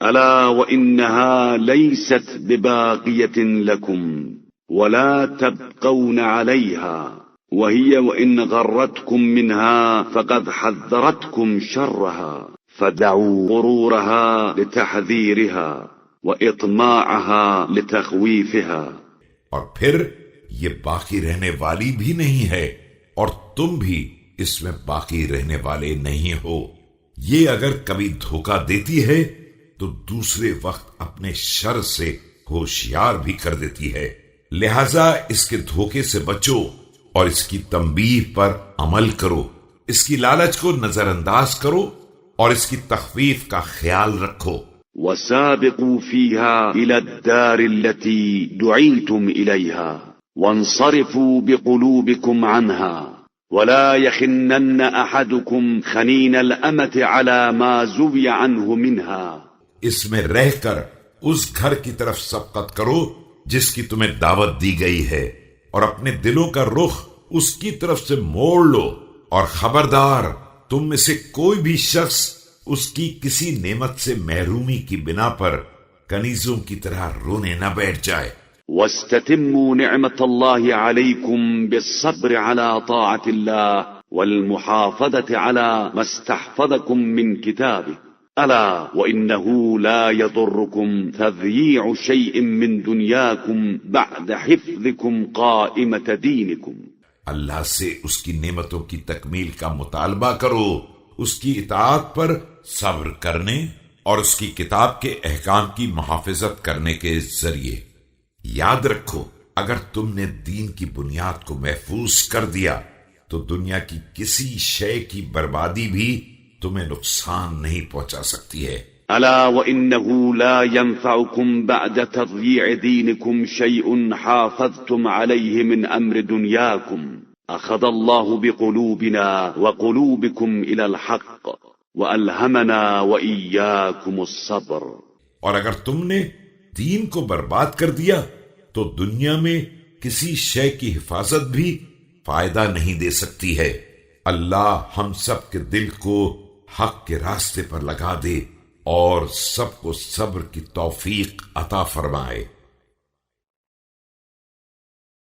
ألا وإنها ليست بباقية لكم ولا تبقون عليها وهي وإن غرتكم منها فقد حذرتكم شرها فدعوا غرورها لتحذيرها وإطماعها لتخويفها. اور پھر یہ باقی رہنے والی بھی نہیں ہے اور تم بھی اس میں باقی رہنے والے نہیں ہو. یہ اگر کبھی دھوکہ دیتی ہے تو دوسرے وقت اپنے شر سے ہوشیار بھی کر دیتی ہے. لہذا اس کے دھوکے سے بچو اور اس کی تنبیہ پر عمل کرو. اس کی لالچ کو نظر انداز کرو اور اس کی تخفیف کا خیال رکھو. وسابقوا فيها إلى الدار التي دعيتم إليها وانصرفوا بقلوبكم عنها ولا يخنن أحدكم خنين الأمة على ما زوي عنه منها. اس میں رہ کر اس گھر کی طرف سبقت کرو جس کی تمہیں دعوت دی گئی ہے اور اپنے دلوں کا رخ اس کی طرف سے موڑ لو. اور خبردار تم میں سے کوئی بھی شخص اس کی کسی نعمت سے محرومی کی بنا پر کنیزوں کی طرح رونے نہ بیٹھ جائے. واستتموا نعمة الله عليكم بالصبر على طاعة الله والمحافظة على ما استحفظكم من كتابه ألا وإنه لا يضركم تضييع شيء من دنياكم بعد حفظكم قائمة دينكم. اللہ سے اس کی نعمتوں کی تکمیل کا مطالبہ کرو، اس کی اطاعت پر صبر کرنے اور اس کی کتاب کے احکام کی محافظت کرنے کے ذریعے. یاد رکھو اگر تم نے دین کی بنیاد کو محفوظ کر دیا تو دنیا کی کسی شے کی بربادی بھی تمہیں نقصان نہیں پہنچا سکتی ہے. ألا وإنه لا ينفعكم بعد تضييع دينكم شيء حافظتم عليه من أمر دنياكم أخذ الله بقلوبنا وقلوبكم إلى الحق وألهمنا وإياكم الصبر. اور اگر تم نے دین کو برباد کر دیا تو دنیا میں کسی شے کی حفاظت بھی فائدہ نہیں دے سکتی ہے. اللہ ہم سب کے دل کو حق کے راستے پر لگا دے اور سب کو صبر کی توفیق عطا فرمائے.